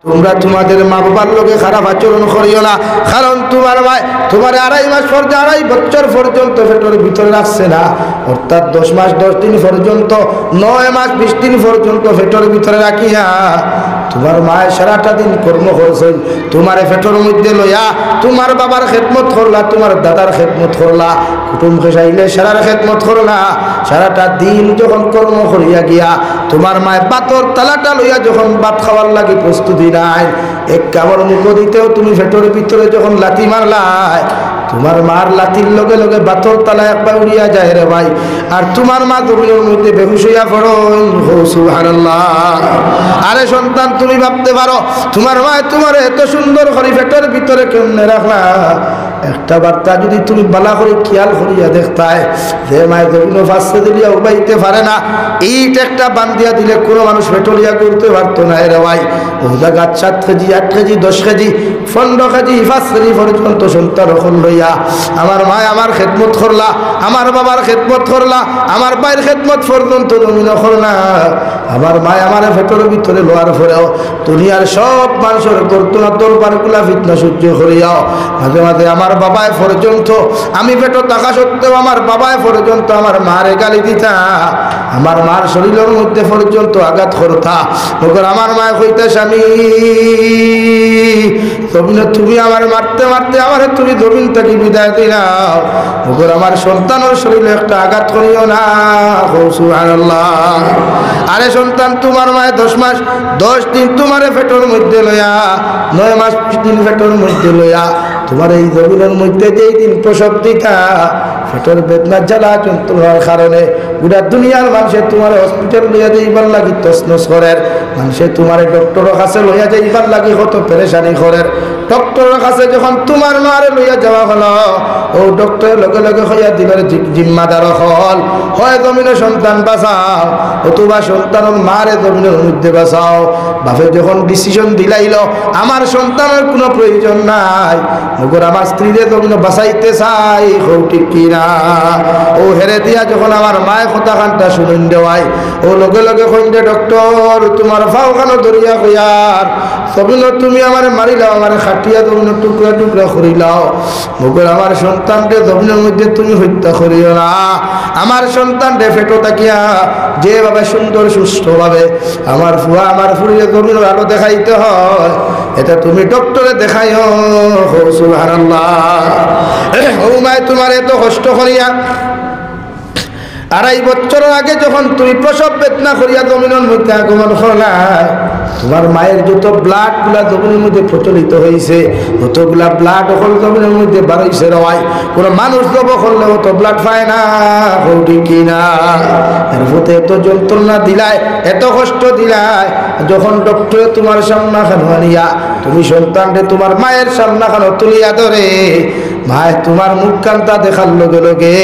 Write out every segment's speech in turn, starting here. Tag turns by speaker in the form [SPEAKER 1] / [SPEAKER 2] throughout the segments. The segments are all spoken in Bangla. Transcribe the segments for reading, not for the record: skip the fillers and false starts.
[SPEAKER 1] তোমরা তোমাদের মা বাবার লোকে খারাপ আচরণ করিও না, কারণ তোমার ভাই তোমার 2.5 মাস পর্যন্ত 2.5 বছর পর্যন্ত পেটের ভিতরে রাখছে না, অর্থাৎ 10 মাস 10 দিন পর্যন্ত 9 মাস 20 দিন পর্যন্ত পেটের ভিতরে রাখিয়া তোমার মায়ের সারাটা দিন কর্ম করছেন, তোমার পেটের মধ্যে লইয়া তোমার বাবার খেদমত করলা, তোমার দাদার খেদমত করলা, কুটুম খেসাইলে সারার খেদমত করলা, সারাটা দিন যখন কর্ম করিয়া গিয়া তোমার মায়ের পাতর তালাটা লইয়া যখন ভাত খাওয়ার লাগি প্রস্তুতি নাই, এক কামড় মুখ দিতেও তুমি পেটের ভিতরে যখন লাথি মারলাই, তোমার মার লাথির লগে লগে বাতর তালা একবার উড়িয়া যায় রে ভাই, আর তোমার মা জমিনের মধ্যে বেহুশ হইয়া পড়ো। সুবহানাল্লাহ। আরে সন্তান, তুমি ভাবতে পারো তোমার মা তোমার এত সুন্দর করে পেটের ভিতরে কেমনে রাখলা, একটা বার্তা যদি তুমি বালা করে খেয়াল করিয়া দেখতায় যে মায়ের জমিনও ফাঁসতে দিলিয়া উবাইতে পারে না, এইটা একটা বান্ধিয়া দিলে কোনো মানুষ পেটলিয়া করতে পারতো না রে ভাই। ও জায়গা 7 KG 8 KG 10 KG 15 KG 5 KG পর্যন্ত সন্তান রকম লইয়া আমার মা আমার খেদমত করলা, আমার বাবার খেদমত করলা, আমার ভাইয়ের খেদমত পর্যন্ত জমিন করলা, আমার মা আমার পেটের ভিতরে লোয়ার পরেও দুনিয়ার সব মানুষের দর্দনা দরবারগুলা ফিতনা সহ্য করিয়াও মাঝে মাঝে আমার বাবায় পর্যন্ত আমি পেটে থাকা সত্ত্বেও আমার বাবায় পর্যন্ত আমার মারে গালি দিতা, আমার মার শরীরের মধ্যে পর্যন্ত আঘাত করতা, ওগর আমার মায় কইতা স্বামী তুমি আমার মারতে মারতে আমার তুমি জমিন থেকে বিদায় দিলাও, ওগর আমার সন্তানের শরীরে একটা আঘাত করিও না। সুবহানাল্লাহ। আরে সন্তান, তোমার মায় 10 মাস 10 দিন তোমার পেটের মধ্যে লইয়া 9 মাস 20 দিন পেটের মধ্যে লইয়া তোমার এই জমিনের মধ্যে যেই দিন প্রসব দিতা, পেটের বেদনা জ্বালা যন্ত্রণার কারণে গোটা দুনিয়ার মানুষে তোমার হসপিটাল লইয়া যাইবার লাগি তসনস করের, মানুষে তোমার ডক্টরের কাছে লইয়া যাইবার লাগি কত পেরেশানি করের, ডক্টরের কাছে যখন তোমার মারে লইয়া যাওয়া হলো, ও ডক্টরের লগে লগে হইয়া দিলের জিম্মাদার হল হয় জমিনের সন্তান বাঁচাও, অথবা সন্তানের মারে জমিনের মধ্যে বাঁচাও। বাপে যখন ডিসিশন দিলাইল আমার সন্তানের কোনো প্রয়োজন নাই, মগর আমার স্ত্রীরে জমিন বাঁচাইতে চাই, ঠিক কিনা? ও হেরে দিয়া যখন আমার মায়ের কথা খানটা শুনুন দেওয়াই, ও লগে লগে কইন ডক্টর তোমার ফাওখানো ধরিয়া কইয়ার জমিন তুমি আমার মারিলাও, আমার খাটিয়া জমিন টুকরা টুকরা করিলাও, মগর আমার সন্তানকে জমিনের মধ্যে তুমি হত্যা করিও না, আমার সন্তানকে ফেটো তাকিয়া যেভাবে সুন্দর সুস্থভাবে আমার ফুয়া আমার ফুরিয়ে জমিনের আলো দেখাইতে হয়, এটা তুমি ডক্টরে দেখাইও। সুবহানাল্লাহ। ও মায় তোমার এত কষ্ট করিয়া 2.5 বছর আগে যখন তুমি প্রসব বেদনা করিয়া জমিনের মধ্যে আগমন করলাই, তোমার মায়ের যত ব্লাড গুলা জমিনের মধ্যে প্রচলিত হয়েছে, যতগুলা ব্লাড হল জমিনের মধ্যে বাড়াইছে রওয়াই, কোন মানুষ জব করলে অত ব্লাড পায় না, ঠিক কিনা? এর মধ্যে এত যন্ত্রণা দিলায়, এত কষ্ট দিলায়, যখন ডক্টরে তোমার সামনাখানো আনিয়া তুমি সন্তানকে তোমার মায়ের সামনাখানো তুলিয়া ধরে, মায় তোমার মুখ কান্তা দেখার লগে লগে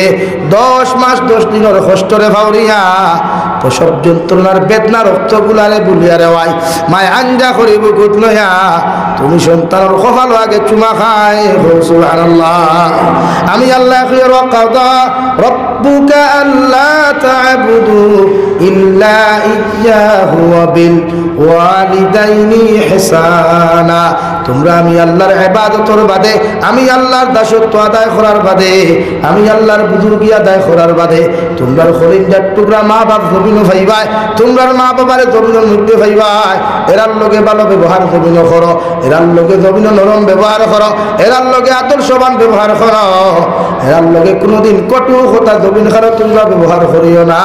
[SPEAKER 1] 10 মাস 10 দিনের কষ্টরে ভাউরিয়া প্রসব যন্ত্রণার বেদনা রক্তগুলারে বুলিয়া রেওয়াই মায় আঞ্জা করিব গুদ লইয়া তুমি সন্তানের কপাল আগে চুমা খায়। সুবহানাল্লাহ। আমি আল্লাহ কাদা রব্বুকা আল্লা তা'বুদু ইল্লা ইয়্যাহু ওয়া বিল ওয়ালিদাইনি ইহসানা, তোমরা আমি আল্লাহর ইবাদতের বাদে, আমি আল্লাহর দাসত্ব আদায় করার বাদে, আমি আল্লাহর বুজুর্গি আদায় করার বাদে তোমরা খলিঞ্জার টুকরা মা বাপ জমিন ভাইবাই, তোমরার মা বাবার জমিনের মধ্যে ভাইবাই, এরার লগে ভালো ব্যবহার জমিন করো, এরার লগে জমিন নরম ব্যবহার করো, এরার লগে আদর্শবান ব্যবহার করো, এরার লগে কোনোদিন কটু কথা জমিন খারো তোমরা ব্যবহার করিও না,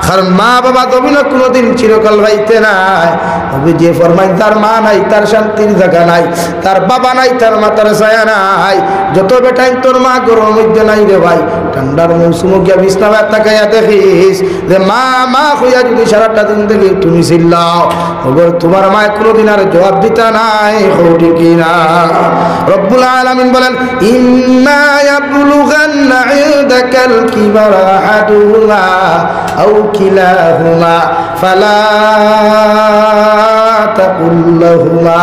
[SPEAKER 1] কারণ মা বাবা জমিন কোনোদিন চিরকাল ভাইতে নাই। তবে যে ফরমাই তার মা নাই তার শান্তির জায়গা নাই, তার বাবা নাই তার মাতার ছায়া নাই, যত বেটাই তোর মা গরমের মধ্যে নাই রে ভাই, ঠান্ডার মৌসুম গিয়া বিছনায় তাকাইয়া দেখিস যে মা মা হইয়া যদি সারাটা দিন দেখি তুমি চিল্লাও, ওগর তোমার মায় কোনোদিন আর জবাব দিতা নাই, ঠিক কিনা? রব্বুল আলামিন বলেন ইম্মা ইয়াবলুগান্না ইনদাকাল কিবারা আহাদুহুমা আও কিলাহুমা ফালা তাকুল্লাহুমা,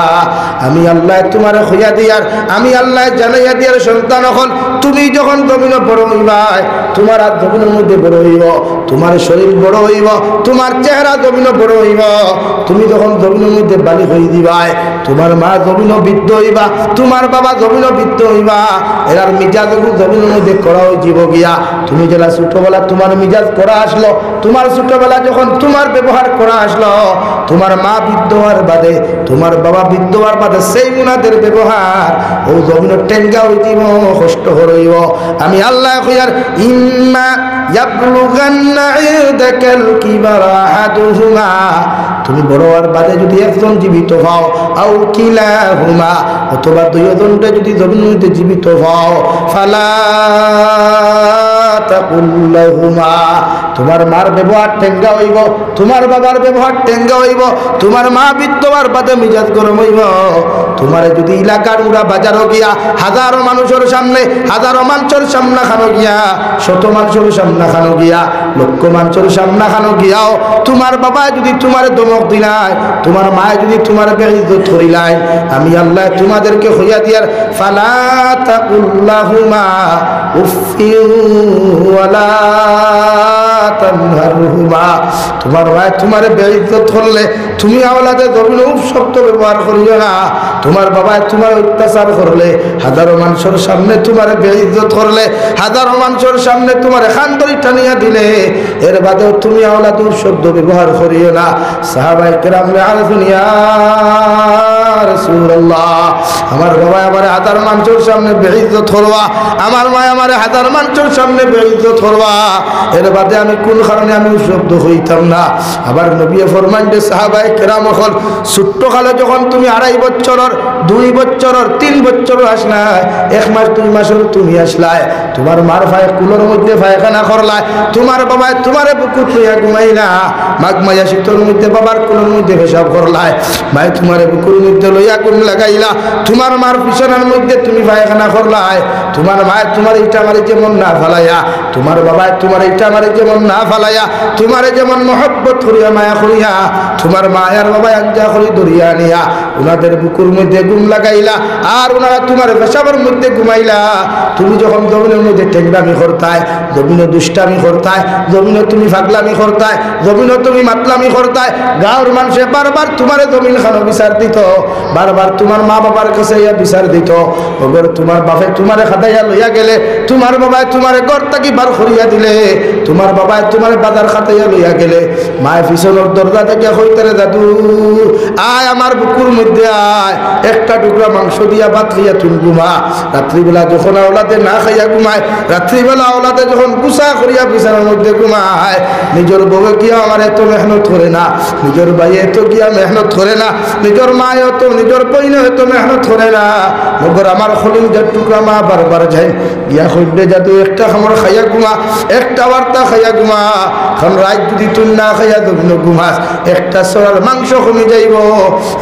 [SPEAKER 1] আমি আল্লাহ তোমার হইয়া দিয়ার, আমি আল্লাহ জানাইয়া দিয়ার সন্তান হল তুমি তুমি যখন জমিনে বড় হইবাই তোমার আর জমিনের মধ্যে বড় হইব, তোমার শরীর বড় হইব, তোমার চেহারা জমিনে বড় হইব। তুমি যখন জমিনের মধ্যে বালি হয়ে দিবাই তোমার মা জমিন বৃদ্ধ হইবা, তোমার বাবা জমিন বৃদ্ধ হইবা। এরার মিজাজ জমিনের মধ্যে করা হইব গিয়া তুমি যেটা ছোটবেলা তোমার মিজাজ করা আসলো, তোমার ছোটবেলা যখন তোমার ব্যবহার করা আসলো, তোমার মা বৃদ্ধ হওয়ার বাদে তোমার বাবা বৃদ্ধ হওয়ার বাদে সেই মুনাদের ব্যবহার ও জমিনের টেঙ্গা হইব, কষ্ট হইব। আমি আল্লাহ কইয়ার ইম্মা ইয়াবলুগান্না ইনদাকাল কিবারা আহাদুহুমা, তুমি বড় হওয়ার বাদে যদি একজন জীবিত হও, আও কিলাহুমা অথবা দুইজনটা যদি জমিনের মধ্যে জীবিত হও, ফালা তাকুল লাহুমা, তোমার মার ব্যবহার টেঙ্গা হইব, তোমার বাবার ব্যবহার টেঙ্গা হইব, তোমার মা বিদ্যবার বাদে মিজাজ গরম হইব। তোমার যদি এলাকার উড়া বাজারও গিয়া হাজারো মানুষের সামনে, হাজারো মানুষের সামনা খানো গিয়া, শত মানুষের সামনা খানো গিয়া, লক্ষ মানুষের সামনা খানো গিয়াও তোমার বাবা যদি তোমার দমক দিলাই, তোমার মা যদি তোমার বেইজ্জত করিলাই, আমি আল্লাহ তোমাদেরকে হইয়া দিয়ার ফালা তাকুল লাহুমা উফিউ ওয়ালা তানহারহুমা, তোমার ভাই তোমার বেইজ্জত করলে তুমি আওলাদে জমিনে শব্দ ব্যবহার করিও না। তোমার বাবা তোমার অত্যাচার করলে, হাজারো মানুষের সামনে তোমার বেইজ্জত করলে, হাজারো মানুষের সামনে তোমার খানদরি টানিয়া দিলে, এর বাদেও তুমি আওলাদ শব্দ ব্যবহার করিও না। সাহাবায়ে কেরাম আরফুন ইয়া রাসূলুল্লাহ, আমার বাবা আমার হাজার মানুষের সামনে বেইজ্জত করবা, আমার মা আমার হাজার মানুষের সামনে বেইজ্জত করবা, এর বাদে আমি কোন কারণে আমি শব্দ হইতাম না। আবার নবী ফরমান যে সাহাবায়ে কেরাম হল ছোট্ট কালে যখন তুমি 2.5 বছরের 2 বছরের 3 বছরের আসলাই, 1 মাস 2 মাসের তুমি আসলাই, তোমার মার ফায় কুলোর মধ্যে পায়খানা করলাই, তোমার বাবা তোমারে বুকুত লইয়া ঘুমাইলা, মাঘ মাইয়া শীতের মধ্যে বাবার কুলোর মধ্যে পেশাব করলাই, মাই তোমারে বুকুর মধ্যে লইয়া কোন লাগাইলা, তোমার মার বিছানার মধ্যে তুমি পায়খানা করলাই, তোমার মা তোমার ইটা মারি যেমন না ফালাইয়া, তোমার বাবা তোমার ইটা মারি যেমন না ফালাইয়া, তোমারে যেমন মহব্বত করিয়া মায়া করিয়া, তোমার মা আর বাবা আঞ্জা করি দরিয়া নিয়া উনাদের বুকুর মধ্যে ঘুম লাগাইলা, আর উনারা তোমার পেশাবের মধ্যে ঘুমাইলা। তুমি যখন জমিনের মধ্যে টেংরামি করতায়, জমিনে দুষ্টামি করতায়, জমিনে তুমি ফাগলামি করতায়, জমিনে তুমি মাতলামি করতায়, গাঁর মানুষে বারবার তোমার জমিন খানো বিচার দিত, বারবার তোমার মা বাবার কাছে ইয়া বিচার দিত, ওগর তোমার বাপে তোমারে খাটাইয়া লইয়া গেলে, তোমার বাবায় তোমারে ঘর থাকি বার করিয়া দিলে, তোমার বাবায় তোমার বাজার খাটাইয়া লইয়া গেলে, মায় পিছনের দরজা থেকে হইতারে দাদু আয় আমার বুকুর মধ্যে আয়, একটা টুকরা মাংস দিয়া ভাত খাইয়া তুমি ঘুমা। রাত্রিবেলা যখন আওলাদে না খাইয়া ঘুমায়, রাত্রিবেলা আওলাদে যখন গুছা করিয়া বিছানার মধ্যে ঘুমায়, নিজের বউয়ে গিয়া আমার এত মেহনত করে না, নিজের ভাইয়ে এত গিয়া মেহনত করে না, নিজের মায় এত, নিজের বইনে এত মেহনত করে না, মগর আমার খলিজার টুকরা মা বারবার যায় গিয়া হইবে যাদু একটা খামর খাইয়া ঘুমা, একটা বার্তা খাইয়া ঘুমা, কারণ রাত যদি তুই না খাইয়া দবিন ঘুমাস একটা সরার মাংস কমে যাইব।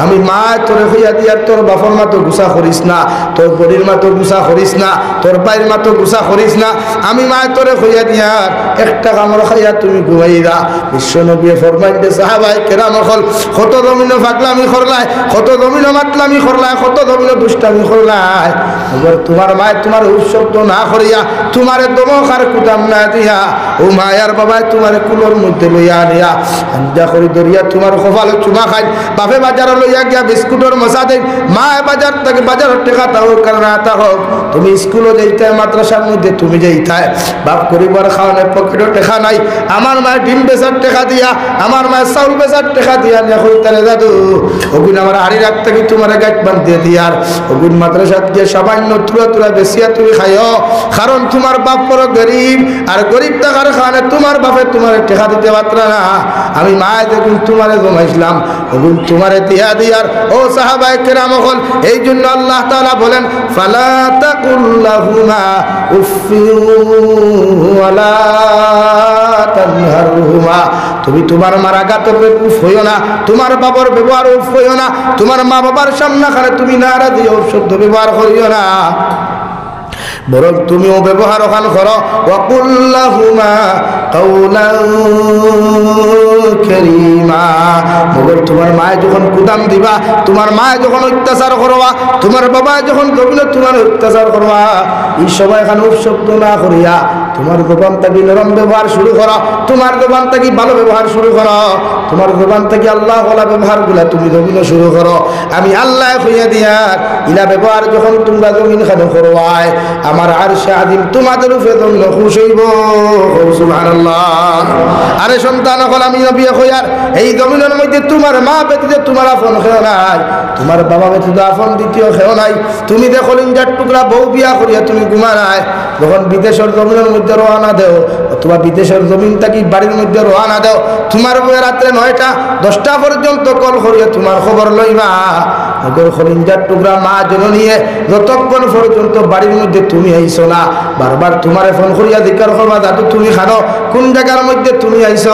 [SPEAKER 1] আমি মা তোরে হইয়া দিয়ার তোর বাপর মাতো গুছা করিস না, তোর বড়ির মাতো গুছা করিস না, তোর বাইর মাতো গুছা করিস না, আমি মা তোরে হইয়া দিয়ার একটা কামড় খাইয়া তুমি ঘুমাইরা। বিশ্ব নবী ফরমাইন দে সাহাবায়ে কেরাম হল কত জমিনে ফাগলামি করলাই, কত জমিনে মাতলামি করলাই, কত জমিনে দুষ্টামি করলাই, এবার তোমার মায় তোমার উৎসব্দ না করিয়া, তোমারে দমক আর কুদাম না দিয়া, ও মায়ার বাবায় তোমার কুলোর মধ্যে লইয়া আনিয়া আঞ্জা করি দরিয়া তোমার কপালে চুমা খাই, বাপে বাজারে লইয়া গিয়া বিস্কুটের মশা দেন, মা বাজার থেকে বাজারের টেকা তা হোক আর না তা হোক, তুমি স্কুলে যাইতে মাদ্রাসার মধ্যে তুমি যাইতায়, বাপ করিবার খাওয়ানোর পকেটে টেকা নাই, আমার মায়ের ডিম বেচার টেকা দিয়া, আমার মায়ের চাউল বেচার টেকা দিয়া নিয়ে হইতারে দাদু ওগুন আমার হাড়ি রাখতে কি তোমার গাছ বান্ধিয়ে দিয়ার, ওগুন মাদ্রাসাত গিয়ে সামান্য তুলা তুলা বেশিয়া তুমি খাইও, কারণ তোমার বাপ বড় গরিব, আর গরিব টাকার খানে তোমার বাপে তোমার টেকা দিতে পারত না। আমি মায় দেখুন তোমারে জমাইছিলাম, ওগুন তোমারে দিয়া দিয়ার। ও সাহাবায়ে কেরাম হল এই জন্য আল্লাহ তাআলা বলেন ফালা তাকুল লাহুমা উফিউ ওয়ালা তানহারহুমা, তুমি তোমার মার আঘাত উফ হইও না, তোমার বাবার ব্যবহার উফ হইও না, তোমার মা বাবার সামনে খানে তুমি নারা দিও শব্দ ব্যবহার করিও না। বরং তুমিও ব্যবহার ওখান করো ওয়াকুল্লাহুমা কাওলান কারীমা। মগর তোমার মায়ে যখন কুদাম দিবা, তোমার মায়ে যখন অত্যাচার করবা, তোমার বাবা যখন জমিনে তোমার অত্যাচার করবা, এই সময় এখানে উপশব্দ না করিয়া তোমার দোকান থেকে নরম ব্যবহার শুরু করো, তোমার দোকান থেকে ভালো ব্যবহার শুরু করো, তোমার দোকান থেকে আল্লাহ ওয়ালা ব্যবহার গুলা তুমি জমিনে শুরু করো। আমি আল্লাহ হইয়া দিয়ার ইলা ব্যবহার যখন তোমরা জমিন খানে করবাই, আমার আরশে আযীম তোমাদের উপরে জমিন খুশ হইব। সুবহানাল্লাহ। আরে সন্তান হল আমি নবী হইয়ার এই জমিনের মধ্যে তোমার মা ব্যতীত তোমার আপন কেউ নাই, তোমার বাবা ব্যতীত আপন দ্বিতীয় কেউ নাই। তুমি দেখো লিঞ্জার টুকরা বউ বিয়া করিয়া তুমি ঘুমা নাই, যখন বিদেশের জমিনের মধ্যে রওনা দেও অথবা বিদেশের জমিন থাকি বাড়ির মধ্যে রওনা দেও, তোমার বউ রাত্রে 9টা 10টা পর্যন্ত কল করিয়া তোমার খবর লইবা। ওগর খলিঞ্জার টুকরা মা জননীয়ে যতক্ষণ পর্যন্ত বাড়ির মধ্যে তুমি আইছো না, বারবার তোমারে ফোন করিয়া জিজ্ঞাসা করবা দাদু তুমি খানো, কোন জায়গার মধ্যে তুমি আইছো,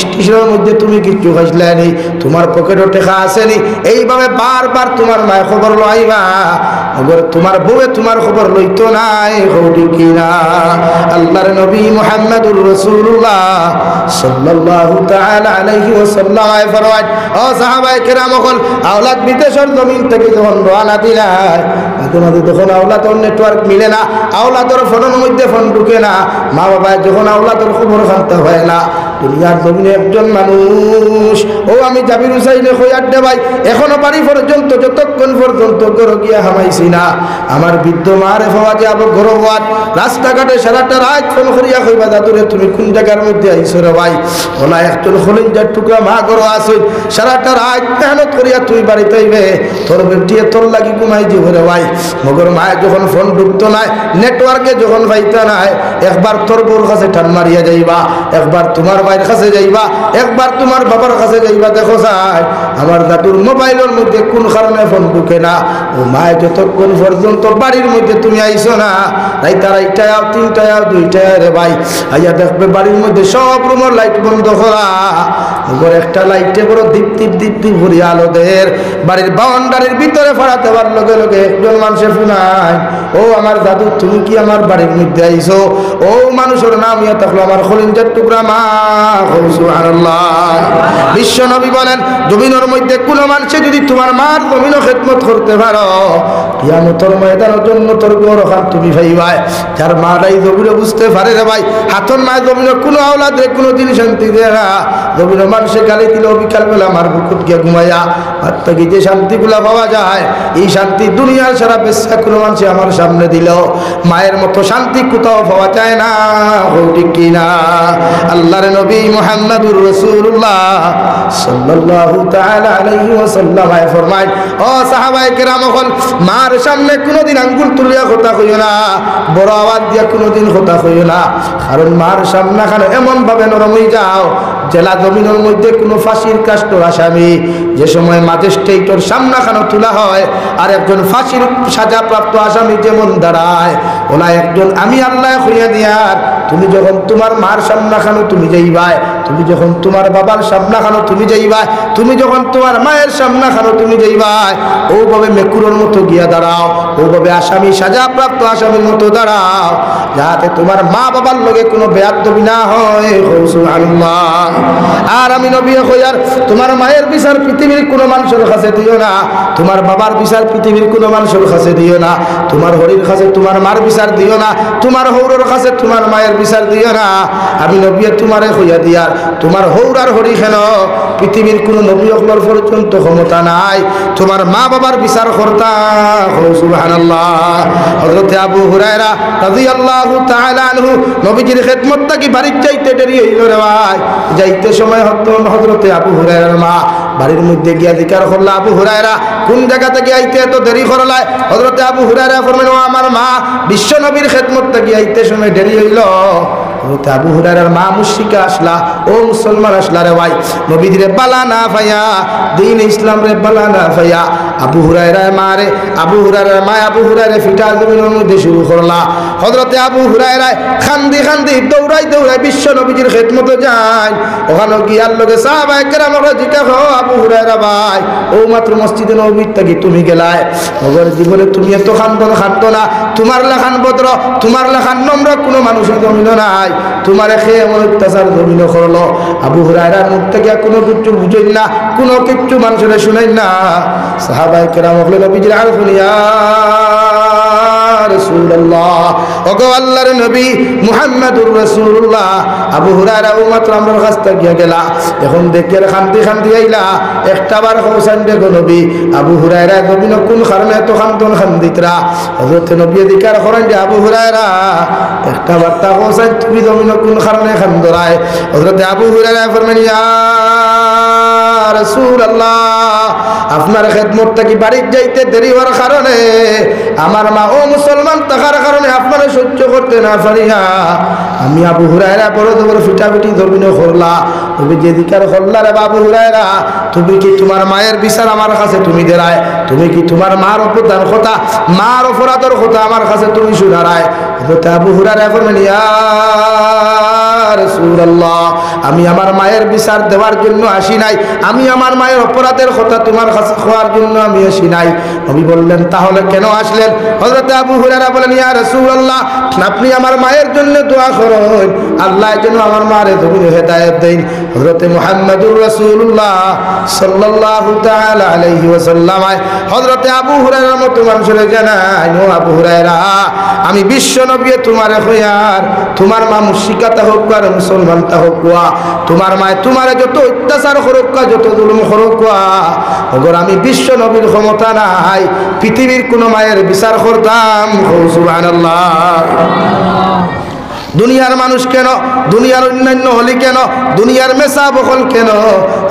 [SPEAKER 1] স্টেশনের মধ্যে তুমি কিছু খাইছলানি, তোমার পকেটে টাকা আসেনি, এইভাবে বারবার তোমার মায়ের খবর লইবা। ওগর তোমার বউয়ে তোমার খবর লইতো নাই, হৌটি কিনা। আল্লাহর নবী মুহাম্মদুর রাসূলুল্লাহ সাল্লাল্লাহু তাআলা আলাইহি ওয়াসাল্লাম ফরমায়, ও সাহাবায়ে কেরাম হল আওলাদ বিদেশের জমিন থেকে যখন রওনা দিলাই, তখন আওলাদর নেটওয়ার্ক মিলে না, আওলাদর ফোনের মধ্যে ফোন ঢুকে না, মা বাবা যখন আওলাদর খবর জানতে হয় না, দুনিয়ার জমিনে একজন মানুষ ও আমি জাবির হুসাইনে কইয়ার দে ভাই এখনো বাড়ি পর্যন্ত যতক্ষণ পর্যন্ত ঘর গিয়া হামাইছি না, আমার বৃদ্ধ মারে পাওয়া যাব গরবাত রাস্তাঘাটে সারাটা রাত ফোন করিয়া কইবা দাদুরে তুমি কোন জায়গার মধ্যে আইছো রে ভাই, ওলা একজন খলিঞ্জার টুকরা মা ঘর আছে, সারাটা রাত মেহনত করিয়া তুই বাড়িতে আইবে, তোর বেটিয়ে তোর লাগি ঘুমাই দিব রে ভাই। মগর মায়ে যখন ফোন ঢুকতো নাই, নেটওয়ার্কে যখন পাইতা নাই, একবার তোর বউর কাছে টান মারিয়া যাইবা, একবার তোমার ভাইয়ের কাছে যাইবা, একবার তোমার বাবার কাছে যাইবা, দেখো যাই আমার দাদুর মোবাইলের মধ্যে কোন কারণে ফোন ঢুকে না। ও মায়ে যতক্ষণ পর্যন্ত বাড়ির মধ্যে তুমি আইছো না, রাইতা 3টায় 2টায় রে ভাই আইয়া দেখবে বাড়ির মধ্যে সব রুমের লাইট বন্ধ করা, ওপর একটা লাইটে বড় দীপ্তি ভরি আলো দের, বাড়ির বাউন্ডারির ভিতরে ফাড়া দেওয়ার লগে লগে একজন মানুষের শুনাই, ও আমার দাদু তুমি কি আমার বাড়ির মধ্যে আইছো, ও মানুষের নাম ইয়া থাকলো আমার খলিঞ্জার টুকরা মা। সুবহানাল্লাহ। বিশ্ব নবী বলেন জমিনের মধ্যে কোন মানুষে যদি তোমার মার জমিনও খেদমত করতে পারো, কিয়ামতের ময়দানের জন্য তোর গৌর খান তুমি ভাইবাই। যার মাটাই জমিনে বুঝতে পারে রে ভাই, হাতন মায়ের জমিনে কোনো আওলাদ রে কোনো দিন শান্তি দেয় না, জমিনে মানুষে গালি দিল বিকালবেলা আমার বুকুত গিয়ে ঘুমাইয়া আর থেকে যে শান্তিগুলা পাওয়া যায়, এই শান্তি দুনিয়ার সারা বেশা কোনো মানুষে আমার সামনে দিল, মায়ের মতো শান্তি কোথাও পাওয়া যায় না, ঠিক কিনা। আল্লাহর নবী মুহাম্মদুর রাসূলুল্লাহ সাল্লাল্লাহু তাআলা আলাইহি ওয়াসাল্লাম ফরমায়, ও সাহাবায়ে কেরাম হল মার সামনে কোনোদিন আঙ্গুল তুলিয়া কথা কইও না, বড় আওয়াজ দিয়া কোনোদিন কথা কইও না, কারণ মার সামনে খানে এমন ভাবে নরম হয়ে যাও, জেলা জমিনের মধ্যে কোনো ফাঁসির কাস্টর আসামি যে সময় ম্যাজিস্ট্রেটর সামনে খানো তোলা হয় আর একজন ফাঁসির সাজাপ্রাপ্ত আসামি যেমন দাঁড়ায়, ওলা একজন আমি আল্লাহ হইয়া দিয়ার, তুমি যখন তোমার মার সামনা খানো তুমি যাইবাই, তুমি যখন তোমার বাবার সামনা খানো তুমি যাইবাই, তুমি যখন তোমার মায়ের সামনা খানো তুমি যাইবাই, ওভাবে মেকুরের মতো গিয়া দাঁড়াও, ওভাবে আসামি সাজাপ্রাপ্ত আসামির মতো দাঁড়াও, যাতে তোমার মা বাবার লগে কোনো বেয়াদবি না হয়। সুবহানাল্লাহ। আর আমি নবী হইয়ার তোমার মায়ের বিচার পৃথিবীর কোনো মানুষের কাছে দিও না, তোমার বাবার বিচার পৃথিবীর কোনো মানুষের কাছে দিও না, তোমার হরির কাছে তোমার মার বিচার দিও না, তোমার হৌরের কাছে তোমার মায়ের বিচার দিও না। আমি নবী তোমারে হইয়া দিয়ার তোমার হৌর আর হরি খেল পৃথিবীর কোনো নবী হকলার পর্যন্ত ক্ষমতা নাই তোমার মা বাবার বিচার করতা। সুবহানাল্লাহ। হযরত আবু হুরায়রা রাদিয়াল্লাহু তাআলা আনহু নবীজির খেদমতটা কি বাড়ি যাইতে দেরি হইল রে ভাই, যাইতে সময় হযরত আবু হুরায়রার মা বাড়ির মধ্যে গিয়া জিজ্ঞাসা করল, আবু হুরায়রা কোন জায়গা থেকে আইতে এত দেরি করলাই? হযরত আবু হুরায়রা ফরমাইল, আমার মা বিশ্ব নবীর খেদমতটা কি আইতে সময় দেরি হইল। হযরত আবু হুরায়রার মা মুশরিকা আসলা, ও মুসলমান আসলা রে ভাই, নবীজিরে বালা না পাইয়া, দ্বীন ইসলাম রে বালা না পাইয়া আবু হুরায়রার মা রে, আবু হুরায়রার মা আবু হুরায়রা ফিটা জমিনের মধ্যে শুরু করলা। হযরত আবু হুরায়রা খান্দি খান্দি দৌড়াই দৌড়াই বিশ্ব নবীজির খেদমতে যায়। ওখানে গিয়ার লগে সাহাবায়ে কেরামরা জিজ্ঞাসা, আবু হুরায়রা ভাই, ও মাত্র মসজিদে নববীর থেকে তুমি গেলায়, ওগর জীবনে তুমি এত খান্দো না, তোমার লেখান ভদ্র, তোমার লেখান নম্র কোনো মানুষের জমিন নাই, তোমার খেয়ে এমন অত্যাচার জমিন করলো। আবু হুরায়রার মুখ থেকে কোনো কিছু বুঝেন না, কোনো কিছু মানুষের শুনেন না। সাহাবায়ে কেরাম বললেন, নবীজির আরফুন ইয়া রাসূলুল্লাহ, ওগো আল্লাহর নবী মুহাম্মদুর রাসূলুল্লাহ, আবু হুরায়রা ও মাত্র আমার কাছ থেকে গেলা, এখন দেখে খান্দি খান্দি আইলা, একটা বার হোসেন দেখো নবী, আবু হুরায়রা নবী কোন কারণে এত খান্দন খান্দিতরা? হযরত নবী দিকার করেন যে আবু হুরায়রা একটা বার্তা হোসেন, তুমি নবী কোন কারণে খান্দরায়? হযরত আবু হুরায়রা ফরমান, ইয়া রাসূলুল্লাহ, আপনার খেদমত থেকে বাড়ি যাইতে দেরি হওয়ার কারণে আমার মা ও মুসলমান থাকার কারণে আপনারা সহ্য করতে না পারিয়া আমি আবু হুরায়রা বড় বড় ফিটাফিটি জমিন করলা। তুমি যে দিকার করলা রে আবু হুরায়রা, তুমি কি তোমার মায়ের বিচার আমার কাছে তুমি দেরায়? তুমি কি তোমার মার অপরাধের কথা, মার অপরাধের কথা আমার কাছে তুমি শুনারায়? আবু হুরায়রা ফরমান, ইয়া রাসূলুল্লাহ, আমি আমার মায়ের বিচার দেওয়ার জন্য আসি নাই, আমি আমার মায়ের অপরাধের কথা তোমার কাছে খোয়ার জন্য আমি আসি নাই। নবী বললেন, তাহলে কেন আসলেন? হযরত আবু হুরায়রা বলেন, ইয়া রাসূলুল্লাহ, আপনি আমার মায়ের জন্য দোয়া করুন, আল্লাহ যেন আমার মারে জমিনে হেদায়েত দেন। হযরত মুহাম্মদুর রাসূলুল্লাহ সাল্লাল্লাহু তাআলা আলাইহি ওয়াসাল্লাম হযরত আবু হুরায়রার মতো মানুষের জানায়, ও আবু হুরায়রা, আমি বিশ্ব নবী তোমারে কইয়ার, তোমার মা মুশরিকা তা হোক আর মুসলমান তা হোক, তোমার মায় তোমারে যত অত্যাচার করুক, যত জুলুম করুক, ওগর আমি বিশ্ব নবীর ক্ষমতা নাই পৃথিবীর কোন মায়ের বিচার করতাম। সুবহানাল্লাহ। দুনিয়ার মানুষ কেন, দুনিয়ার অন্যান্য হলি কেন, দুনিয়ার মেসা বকল কেন,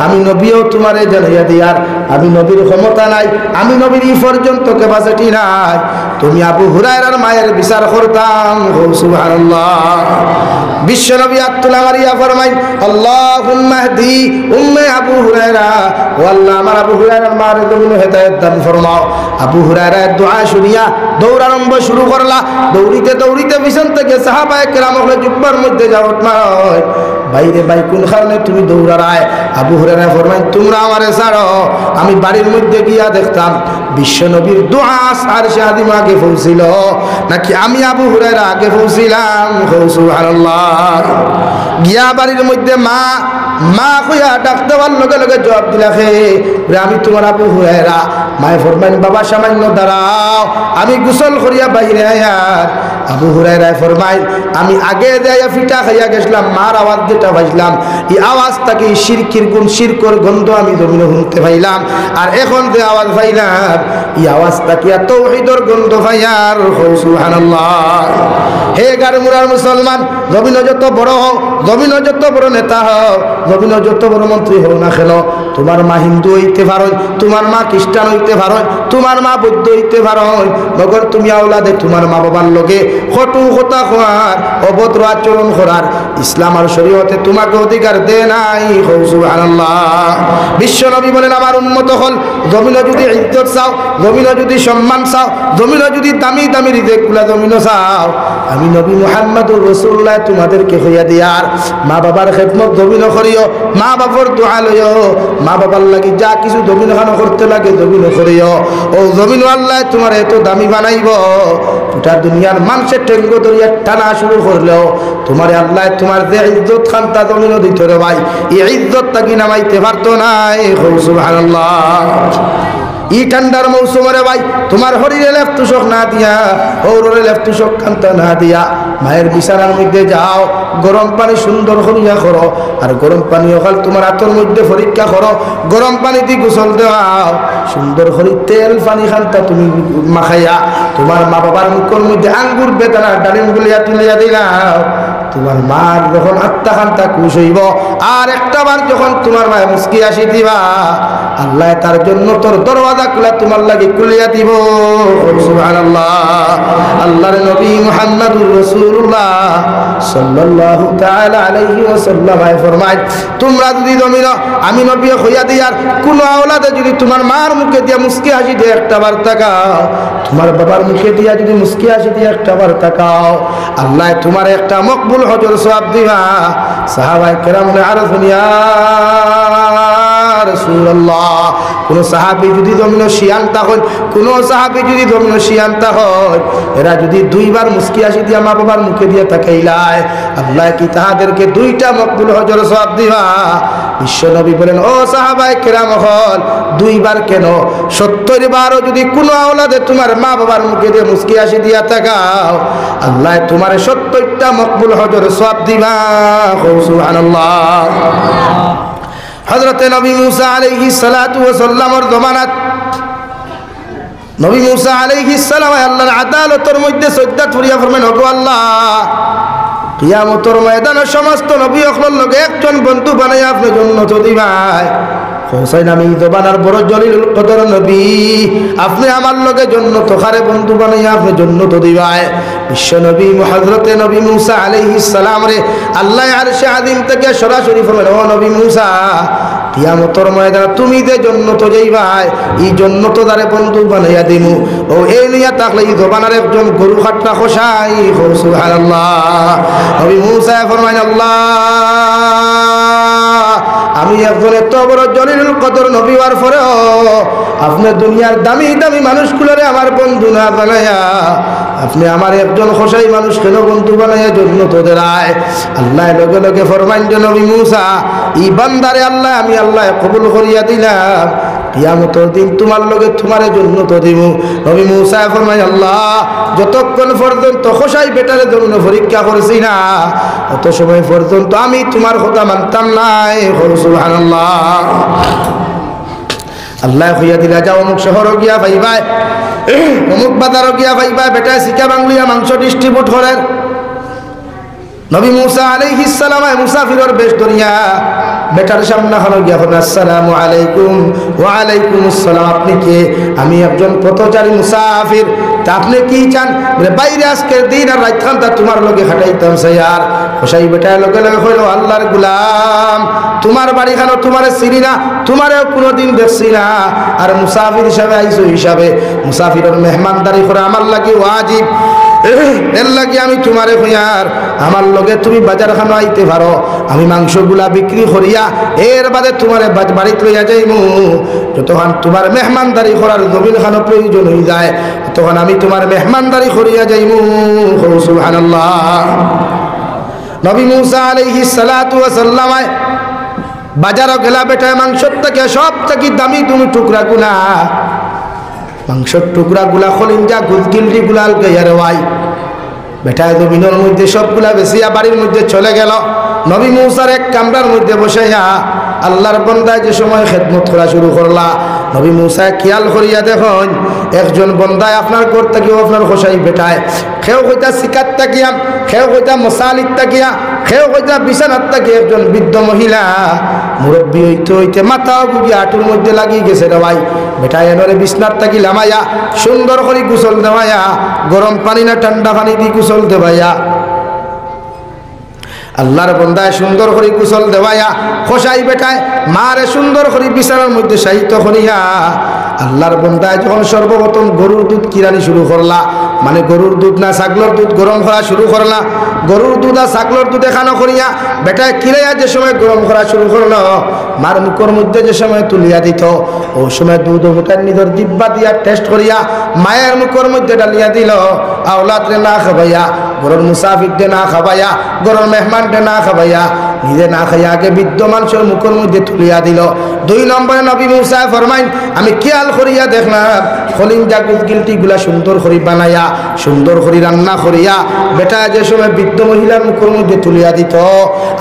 [SPEAKER 1] আমি নবীও তোমারে জানাইয়া দিয়ার আমি নবীর ক্ষমতা নাই, আমি নবীর ই পর্যন্ত ক্যাপাসিটি নাই, তুমি আবু হুরায়রার মায়ের বিচার করতাম। সুবহানাল্লাহ। বিশ্ব নবী আত্মুল্লাহ মারিয়া ফরমাই, আল্লাহুম্মা হদি উম্মে আবু হুরায়রা, ও আল্লাহ আমার আবু হুরায়রার মায়ের জমিনে হেদায়েত দান ফরমাও। আবু হুরায়রার দোয়া শুনিয়া দৌড়ারম্ভ শুরু করলা। দৌড়িতে দৌড়িতে পিছন থেকে সাহাবায়ে কেরাম হলে জুব্বার মধ্যে যাও নয়, বাইরে ভাই কোন কারণে তুমি দৌড়ারায়? আবু হুরায়রা ফরমায়, তোমরা আমারে ছাড়ো, আমি বাড়ির মধ্যে গিয়া দেখতাম বিশ্ব নবীর দোয়া আরশে আযিম আগে পৌঁছিল নাকি আমি আবু হুরায়রা আগে পৌঁছিলাম? সুবহানাল্লাহ। গিয়া বাড়ির মধ্যে মা মা কইয়া ডাক দেওয়ার লগে লগে জবাব দিলা, হে আমি তোমার আবু হুরায়রা। মায়ে ফরমাইন, বাবা সামান্য দাঁড়াও, আমি গোসল করিয়া বাইরে আয়ার। আবু হুরায়রা ফরমাইন, আমি আগে যাইয়া ফিটা খাইয়া গেছিলাম, মার আওয়াজ যেটা পাইছিলাম, এই আওয়াজটাকে শিরকর গন্ধ আমি জমিনে শুনতে পাইলাম, আর এখন যে আওয়াজ পাইলাম এই আওয়াজটাকে তাওহীদের গন্ধ পাইয়ার। সুবহানাল্লাহ। হে গারমুরার মুসলমান, জমিনে যত বড় হও, জমিনে যত বড় নেতা হও, জমিনে যত বড় মন্ত্রী হও না কেন, তোমার মা হিন্দু হইতে পারো, তোমার মা খ্রিস্টান হইতে পারো, তোমার মা বৌদ্ধ হইতে পারো, মগর তুমি আওলাদে তোমার মা বাবার লগে কটু কথা খোয়ার, অভদ্র আচরণ করার ইসলাম আর শরীয়তে তোমাকে অধিকার দে নাই। সুবহানাল্লাহ। বিশ্ব নবী বলেন, আমার উম্মত হল, জমিনে যদি ইজ্জত চাও, জমিনে যদি সম্মান চাও, জমিনে যদি দামি দামি রিজেকগুলা জমিনে চাও, আমি নবী মুহাম্মদুর রাসূলুল্লাহ তোমাদেরকে হইয়া দিয়ার। মা বাবার খেদমত জমিনে করিও, মা বাবার দোয়া লইও, মা বাবার লাগি যা কিছু জমিন খানো করতে লাগে জমিনে করিও। ও জমিন আল্লাহ তোমার এত দামি বানাইব, গোটা দুনিয়ার মানুষের টেঙ্গ দরিয়া টানা শুরু করলেও তোমার আল্লাহ তোমার যে ইজ্জত খান্তা জমিনও দিত রে ভাই, এই ইজ্জতটা কি নামাইতে পারতো নাই? সুবহানাল্লাহ। ই ঠান্ডার মৌসুমে ভাই তোমার শরীরে লেফটুসক না দিয়া, ওরে লেফটুসক কান্তা না দিয়া মায়ের বিছানার মধ্যে যাও, গরম পানি সুন্দর করিয়া করো, আর গরম পানি অকাল তোমার হাতের মধ্যে পরীক্ষা করো, গরম পানি দিয়ে গোসল দেওয়াও, সুন্দর করে তেল পানি খান্তা তুমি মাখাইয়া তোমার মা বাবার মুখের মধ্যে আঙ্গুর বেদানা ডালিম গুলিয়া তুলিয়া দিলাও। তোমার মার যখন আত্মা খান্তা খুশ হইব, আর একটা বার যখন তোমার মায়ের মুস্কি আসি দিবা, আল্লাহ তার জন্য তোর দরওয়াজা খুলা তোমার লাগি খুলিয়া দিব। সুবহানাল্লাহ। আল্লাহর নবী মুহাম্মদুর রাসূলুল্লাহ সাল্লাল্লাহু তাআলা আলাইহি ওয়াসাল্লাম ফরমায়, তোমরা যদি জমিন আমি নবী হইয়া দিয়ার কোন আওলাদে যদি তোমার মার মুখে দিয়া মুস্কি হাসি দিয়ে একটা বার তাকাও, তোমার বাবার মুখে দিয়া যদি মুস্কি হাসি দিয়ে একটা বার তাকাও, আল্লাহ তোমার একটা মকবুল হজর সওয়াব দিবা। সাহাবায়ে কেরাম আরফুন ইয়া রাসূলুল্লাহ, কোন সাহাবী যদি জমিন শিয়ান্তা হন, কোন সাহাবী যদি জমিন শিয়ান্তা হন, এরা যদি দুইবার মুস্কি হাসি দিয়া মা বাবার মুখে দিয়ে তাকাইলায়, আল্লাহ কি তাহাদেরকে দুইটা মকবুল হজর সওয়াব দিবা। বিশ্ব নবী বলেন, ও সাহাবায়ে কেরাম হল, দুইবার কেন 70 বারও যদি কোনো আওলাদে তোমার মা বাবার মুখে দিয়ে মুস্কি হাসি দিয়া তাকাও, আল্লাহ তোমার 70টা মকবুল হজর সওয়াব দিবা। সুবহানাল্লাহ। হযরতে নবী মুসা আলাইহিস সালাতু ওয়াস সালামের জমানাত নবী মুসা আলাইহিস সালাম আল্লাহর আদালতের মধ্যে সজদা করিয়া ফরমান, ওগো আল্লাহ, কিয়ামতের ময়দানে সমস্ত নবী সকলের লগে একজন বন্ধু বানাইয়া আপনি জান্নাত দিবাই। হোসেন আমি জবানার বড় জলিলুল কদর নবী, আপনি আমার লগে জান্নাত খারে বন্ধু বানাইয়া আপনি জান্নাত দিবাই। বিশ্ব নবী হযরতে নবী মুসা আলাইহিস সালাম রে আল্লাহ আরশে আযীম থেকে সরাসরি ফরমান, ও নবী মুসা, কিয়ামতের ময়দানে তুমি যে জান্নাত যাইবাই, এই জান্নাত দ্বারে বন্ধু বানাইয়া দিমু। ও এই নিয়া তাকলে এই জবানার একজন গরু খাটনা খোসাই। সুবহানাল্লাহ। নবী মুসা ফরমান, আল্লাহ, আমি একজন এত বড় জলিলুল কদর নবী হওয়ার পরেও আপনি দুনিয়ার দামি দামি মানুষগুলোরে আমার বন্ধু না বানায়া আপনি আমার একজন খোসাই মানুষ কেন বন্ধু বানাইয়া জান্নাত দেরায়। আল্লাহ লগে লগে ফরমান, নবী মুসা, এই বান্দারে আল্লাহ আমি আল্লাহ কবুল করিয়া দিলাম, কিয়ামতের দিন তোমার লগে তোমারে জান্নাত দিব। নবী মুসা ফরমায়, আল্লাহ, যতক্ষণ পর্যন্ত খোসাই বেটারে জন্য পরীক্ষা করছি না, অত সময় পর্যন্ত আমি তোমার কথা মানতাম নাই। সুবহানাল্লাহ। আল্লাহ হইয়া দিলা, যাও অমুক শহর গিয়া ভাইবাই, অমুক বাজার গিয়া ভাইবাই, বেটায় শিকা বাংলিয়া মাংস ডিস্ট্রিবিউট করেন। নবী মুসা আলাইহিস সালাম মুসাফিরের বেশ ধরিয়া বেটার সামনে হলো গিয়া বলেন, আসসালামু আলাইকুম। ওয়া আলাইকুম আসসালাম। আপনি কে? আমি একজন পথচারী মুসাফির। তা আপনি কি চান? বলে, বাইরে আজকের দিন আর রাত খানটা তোমার লগে খাটাইতাম স্যার। হোসাই বেটায় লগে লগে কইল, আল্লাহর গোলাম, তোমার বাড়ি খানো তোমারে চিনি না, তোমারেও কোনোদিন দেখছি না, আর মুসাফির হিসাবে আইছো হিসাবে মুসাফিরের মেহমানদারি করে আমার লাগি ওয়াজিব। এর লাগি আমি তোমারে কইয়ার আমার লগে তুমি বাজার খানো আইতে পারো, আমি মাংসগুলা বিক্রি করিয়া এর বাদে তোমারে বাড়িতে লইয়া যাইমু। যতক্ষণ তোমার মেহমানদারি করার জমিন খানো প্রয়োজন হয়ে যায়, তখন আমি তোমার মেহমানদারি করিয়া যাইমু। সুবহানাল্লাহ। নবী মুসা আলাইহিস সালাতু ওয়াস সালাম বাজারও গেলা, বেটায় মাংসর থেকে সব থেকে দামি তুমি টুকরা গুলা মাংসর টুকরা গুলা খলিঞ্জা গুলগিলরি গুলাল গাইয়ার ওয়াই বেটায় জমিনের মধ্যে সবগুলা বেশিয়া বাড়ির মধ্যে চলে গেল। নবী মুসার এক কামরার মধ্যে বসাইয়া আল্লাহর বন্দায় যে সময় খেদমত করা শুরু করলা, নবী মুসা খেয়াল করিয়া দেখুন, একজন বন্দায় আপনার ঘর থেকেও আপনার খোসাই বেটায়, খেও কইতা শিকার তাকিয়া, খেও কইতা মশালিক তাকিয়া, খেও কইতা বিছানার তাকিয়া একজন বৃদ্ধ মহিলা মুরব্বী হইতে হইতে মাথাও গুগি হাঁটুর মধ্যে লাগিয়ে গেছে রে ভাই। বেটায় এনরে বিছনার তাকি লামাইয়া সুন্দর করে গোসল দেওয়াইয়া, গরম পানি না ঠান্ডা পানি দিয়ে গোসল দেওয়াইয়া, আল্লাহর বন্দায় সুন্দর করে গোসল দেওয়াইয়া খোসাই বেটায় মারে সুন্দর করে বিছানার মধ্যে শায়িত করিয়া আল্লাহর বন্দায় যখন সর্বপ্রথম গরুর দুধ কিরানি শুরু করলা, মানে গরুর দুধ না ছাগলের দুধ গরম করা শুরু করলা, গরুর দুধ আর ছাগলের দুধ এখানো করিয়া বেটায় কিরাইয়া যে সময় গরম করা শুরু করলো, মার মুখের মধ্যে যে সময় তুলিয়া দিত, ও সময় দুধ ওটার নিজের জিব্বা দিয়া টেস্ট করিয়া মায়ের মুখের মধ্যে ডালিয়া দিল। আওলাদরে না খাবাইয়া, গরুর মুসাফিরকে না খাবাইয়া, গরুর মেহমানকে না খাবাইয়া, নিজে না খাইয়া আগে বৃদ্ধ মানুষের মুখের মধ্যে তুলিয়া দিল। 2 নম্বরে নবী মুসা ফরমাইন, আমি খেয়াল করিয়া দেখলাম খলিঞ্জা গুলগিলটি গুলা সুন্দর করে বানাইয়া সুন্দর করে রান্না করিয়া বেটা যে সময় বৃদ্ধ মহিলার মুখের মধ্যে তুলিয়া দিত,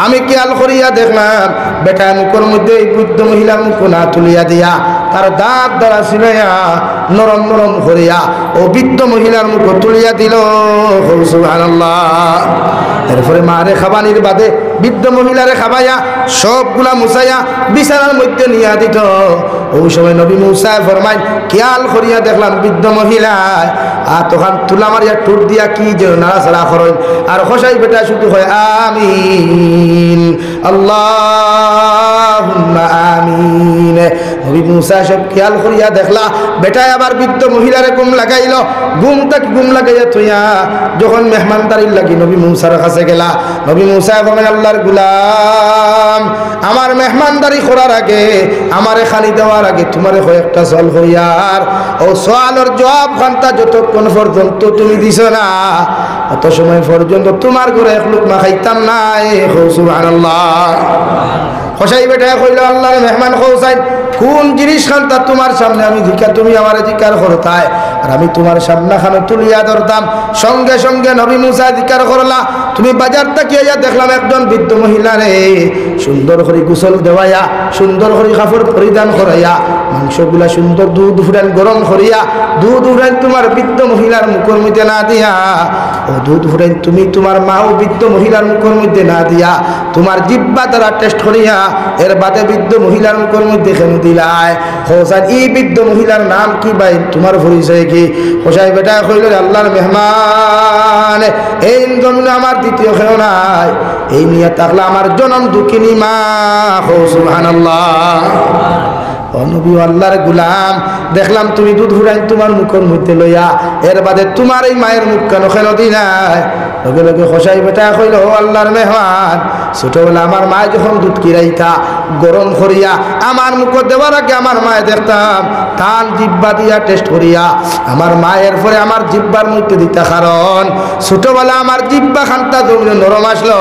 [SPEAKER 1] আমি খেয়াল করিয়া দেখলাম বেটা মুখের মধ্যে এই বৃদ্ধ মহিলার মুখ না তুলিয়া দিয়া তার দাঁত দ্বারা ছিলাইয়া নরম নরম করিয়া ও বৃদ্ধ মহিলার মুখ তুলিয়া দিল। সুবহানাল্লাহ। এরপরে মারে খাবানির বাদে বৃদ্ধ মহিলারে খাবাইয়া সবগুলা মুছাইয়া বিছানার মধ্যে নিয়া দিত। ওই সময় নবী মুসা ফরমাইন খেয়াল করিয়া দেখলাম বৃদ্ধ মহিলায় আর তখন তুলা মারিয়া টুট দিয়া কি যেন নাড়াচাড়া করেন আর খসাই বেটা শুধু হয় আমিন আল্লাহুম্মা আমিন। নবী মুসা সব খেয়াল করিয়া দেখলা বেটায় আবার বৃদ্ধ মহিলারে ঘুম লাগাইল। ঘুম লাগাইয়া তুইয়া যখন মেহমানদারির লাগি নবী মুসার কাছে গেলা, নবী মুসা বলেন আল্লাহর গুলাম আমার মেহমানদারি করার আগে আমারে খালি দেওয়ার আগে তোমারে কয়েকটা সওয়াল করিয়ার ও সওয়ালের জবাব খান্তা যতক্ষণ পর্যন্ত তুমি দিছ না অত সময় পর্যন্ত তোমার ঘরে এক লুকমা খাইতাম না। সুবহানাল্লাহ। খসাই বেটা কইল আল্লাহর মেহমান খোসাই কোন জিনিস খান্তা তোমার সামনে আমি জিজ্ঞাসা তুমি আমার জিজ্ঞার করতায় আর আমি তোমার সামনে খানো তুলিয়া ধরতাম। সঙ্গে সঙ্গে নবী মুসা জিজ্ঞার করলা তুমি বাজার থেকে দেখলাম একজন বৃদ্ধ মহিলা রে সুন্দর করে গোসল দেওয়াইয়া সুন্দর করে কাপড় পরিধান করাইয়া মাংসগুলা সুন্দর দুধ ফুটান গরম করিয়া দুধ ফুটান তোমার বৃদ্ধ মহিলার মুখের মধ্যে না দিয়া ও দুধ ফুটান তুমি তোমার মাও বৃদ্ধ মহিলার মুখের মধ্যে না দিয়া তোমার জিহ্বা দ্বারা টেস্ট করিয়া এর বাদে বৃদ্ধ মহিলার মুখের মধ্যে কেন দিলাই? হোসাইন এই বৃদ্ধ মহিলার নাম কি ভাই তোমার পরিচয় কি? হোসাই বেটা কইল আল্লাহর মেহমান এই জমিনে আমার দ্বিতীয় কেউ নাই, এই নিয়ে থাকলে আমার জনম দুঃখিনী মা। সুবহানাল্লাহ। নবী আল্লাহর গুলাম দেখলাম তুমি দুধ ফুটাই তোমার মুখের মধ্যে লইয়া এর বাদে তোমার এই মায়ের মুখ কেন কেন দি নাই? লগে লগে খসাই বেটা কইল ও আল্লাহর মেহমান ছোটবেলা আমার মায় যখন দুধ কিরাইতা গরম করিয়া আমার মুখ দেওয়ার আগে আমার মায়ে দেখতাম তার জিব্বা দিয়া টেস্ট করিয়া আমার মায়ের পরে আমার জিব্বার মধ্যে দিতা, কারণ ছোটবেলা আমার জিব্বা খানটা জমিনে নরম আসলো,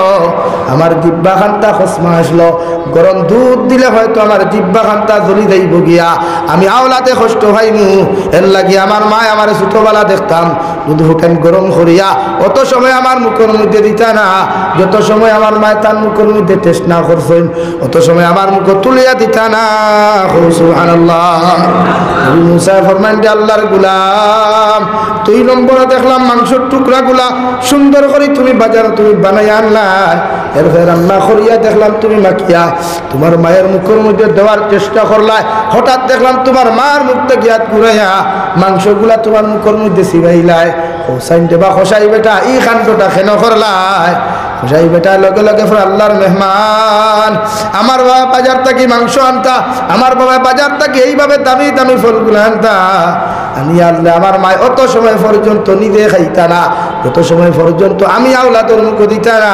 [SPEAKER 1] আমার জিব্বা খানটা খসমা আসলো, গরম দুধ দিলে হয়তো আমার জিব্বা খানটা জ্বলি যাইব গিয়া আমি আওলাতে কষ্ট হইমু। এর লাগি আমার মায় আমার ছোটবেলা দেখতাম দুধ ফুটান গরম করিয়া অত সময় আমার মুখের মধ্যে দিতা না, যত সময় আমার মায় তার মুখের মধ্যে টেস্ট না করছেন অত সময় আমার মুখ তুলিয়া দিতা না। সুবহানাল্লাহ। নবী মুসা ফরমান যে আল্লাহর গুলাম 2 নম্বরে দেখলাম মাংসের টুকরাগুলা সুন্দর করে তুমি বাজারে তুমি বানাই আনলা, এরপরে রান্না করিয়া দেখলাম তুমি মাখিয়া তোমার মায়ের মুখের মধ্যে দেওয়ার চেষ্টা করলা, হঠাৎ দেখলাম তোমার মার মুখটা গিয়া ঘুরাইয়া মাংসগুলা তোমার মুখের মধ্যে সিবাইলাই। হোসাইন দেবা খসাই বেটা এই কাণ্ডটা কেন করলাই? খসাই বেটা লগে লগে আল্লাহর মেহমান আমার বাবা বাজার থেকে মাংস আনতা, আমার বাবা বাজার থেকে এইভাবে দামি দামি ফলগুলো আনতা, আমি আনলে আমার মায় অত সময় পর্যন্ত নিজে খাইতা না, যত সময় পর্যন্ত আমি আওলাদের মুখে দিতা না,